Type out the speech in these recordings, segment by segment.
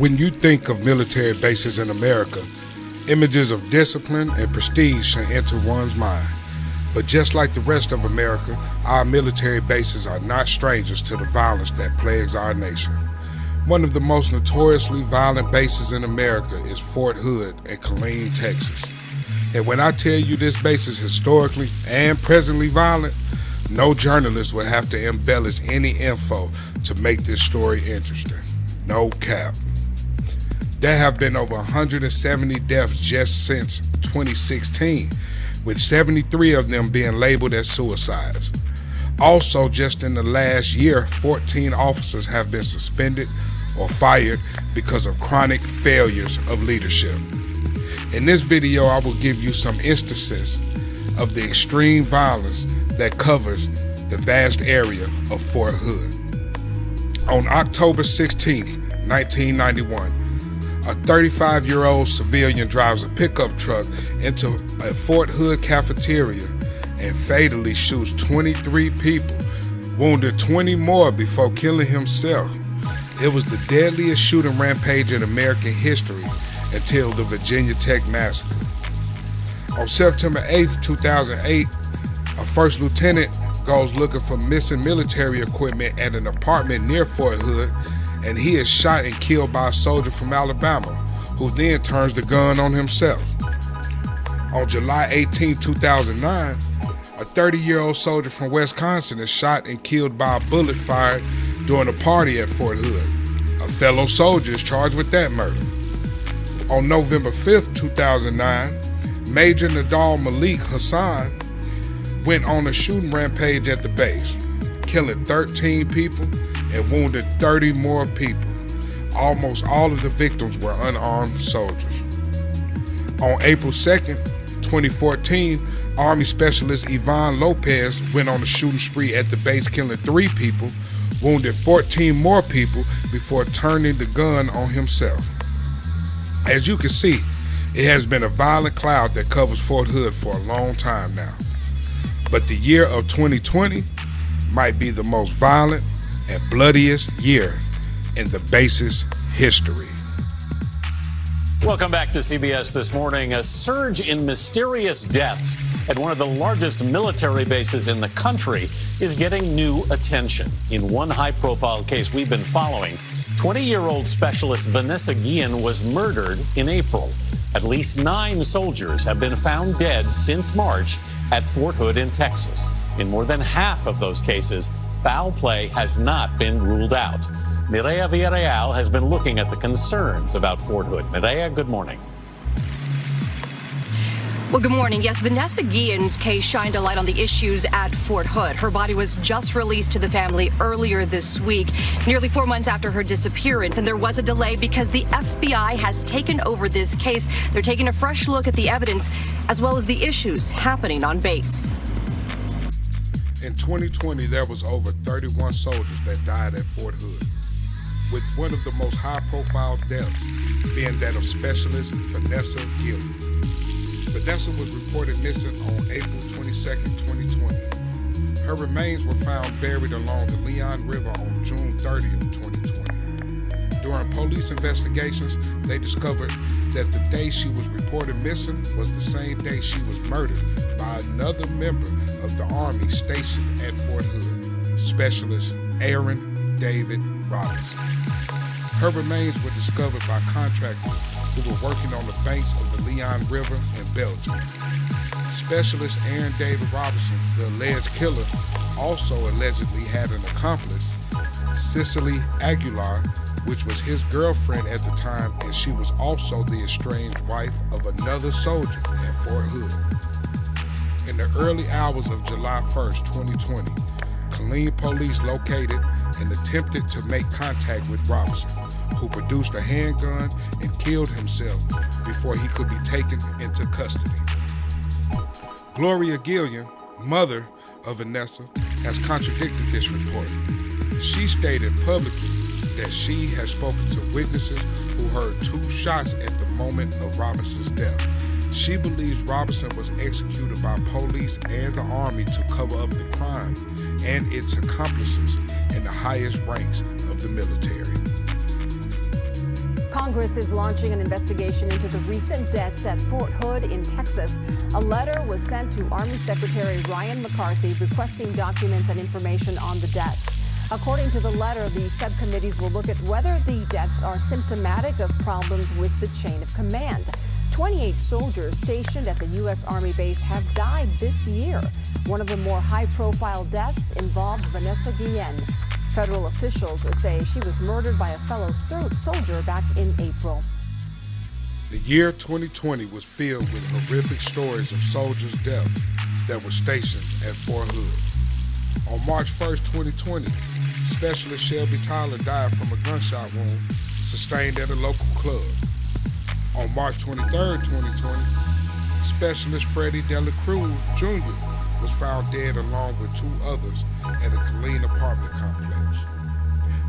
When you think of military bases in America, images of discipline and prestige should enter one's mind. But just like the rest of America, our military bases are not strangers to the violence that plagues our nation. One of the most notoriously violent bases in America is Fort Hood in Killeen, Texas. And when I tell you this base is historically and presently violent, no journalist would have to embellish any info to make this story interesting. No cap. There have been over 170 deaths just since 2016, with 73 of them being labeled as suicides. Also, just in the last year, 14 officers have been suspended or fired because of chronic failures of leadership. In this video, I will give you some instances of the extreme violence that covers the vast area of Fort Hood. On October 16, 1991, a 35-year-old civilian drives a pickup truck into a Fort Hood cafeteria and fatally shoots 23 people, wounding 20 more before killing himself. It was the deadliest shooting rampage in American history until the Virginia Tech massacre. On September 8, 2008, a first lieutenant goes looking for missing military equipment at an apartment near Fort Hood, and he is shot and killed by a soldier from Alabama, who then turns the gun on himself. On July 18, 2009, a 30-year-old soldier from Wisconsin is shot and killed by a bullet fired during a party at Fort Hood. A fellow soldier is charged with that murder. On November 5, 2009, Major Nadal Malik Hassan went on a shooting rampage at the base, killing 13 people and wounded 30 more people. Almost all of the victims were unarmed soldiers. On April 2nd, 2014, Army Specialist Ivan Lopez went on a shooting spree at the base, killing 3 people, wounded 14 more people before turning the gun on himself. As you can see, it has been a violent cloud that covers Fort Hood for a long time now. But the year of 2020 might be the most violent and bloodiest year in the base's history. Welcome back to CBS This Morning. A surge in mysterious deaths at one of the largest military bases in the country is getting new attention. In one high-profile case we've been following, 20-year-old specialist Vanessa Guillen was murdered in April. At least 9 soldiers have been found dead since March at Fort Hood in Texas. In more than half of those cases, foul play has not been ruled out. Mireya Villarreal has been looking at the concerns about Fort Hood. Mireya, good morning. Well, good morning. Yes, Vanessa Guillen's case shined a light on the issues at Fort Hood. Her body was just released to the family earlier this week, nearly 4 months after her disappearance. And there was a delay because the FBI has taken over this case. They're taking a fresh look at the evidence as well as the issues happening on base. In 2020, there was over 31 soldiers that died at Fort Hood, with one of the most high-profile deaths being that of Specialist Vanessa Guillen. Vanessa was reported missing on April 22, 2020. Her remains were found buried along the Leon River on June 30, 2020. During police investigations, they discovered that the day she was reported missing was the same day she was murdered by another member of the Army stationed at Fort Hood, Specialist Aaron David Robinson. Her remains were discovered by contractors who were working on the banks of the Leon River in Belgium. Specialist Aaron David Robinson, the alleged killer, also allegedly had an accomplice, Cicely Aguilar, which was his girlfriend at the time, and she was also the estranged wife of another soldier at Fort Hood. In the early hours of July 1st, 2020, Killeen police located and attempted to make contact with Robinson, who produced a handgun and killed himself before he could be taken into custody. Gloria Guillen, mother of Vanessa, has contradicted this report. She stated publicly that she has spoken to witnesses who heard 2 shots at the moment of Robinson's death. She believes Robinson was executed by police and the Army to cover up the crime and its accomplices in the highest ranks of the military. Congress is launching an investigation into the recent deaths at Fort Hood in Texas. A letter was sent to Army Secretary Ryan McCarthy requesting documents and information on the deaths. According to the letter, the subcommittees will look at whether the deaths are symptomatic of problems with the chain of command. 28 soldiers stationed at the U.S. Army base have died this year. One of the more high-profile deaths involved Vanessa Guillen. Federal officials say she was murdered by a fellow soldier back in April. The year 2020 was filled with horrific stories of soldiers' deaths that were stationed at Fort Hood. On March 1st, 2020, Specialist Shelby Tyler died from a gunshot wound sustained at a local club. On March 23rd, 2020, Specialist Freddie Dela Cruz Jr. was found dead along with two others at a Killeen apartment complex.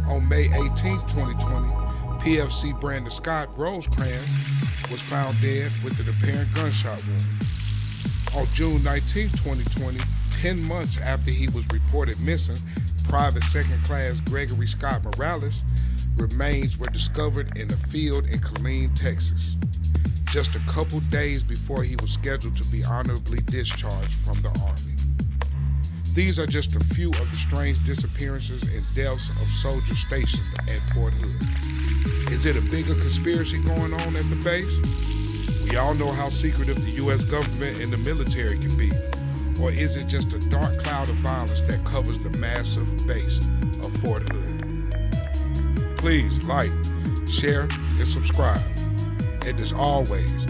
On May 18th, 2020, PFC Brandon Scott Rosecrans was found dead with an apparent gunshot wound. On June 19th, 2020, 10 months after he was reported missing, Private Second Class Gregory Scott Morales remains were discovered in a field in Killeen, Texas, just a couple days before he was scheduled to be honorably discharged from the Army. These are just a few of the strange disappearances and deaths of soldiers stationed at Fort Hood. Is it a bigger conspiracy going on at the base? We all know how secretive the U.S. government and the military can be. Or is it just a dark cloud of violence that covers the massive base of Fort Hood? Please like, share, and subscribe. And as always,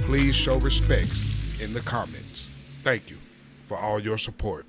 please show respect in the comments. Thank you for all your support.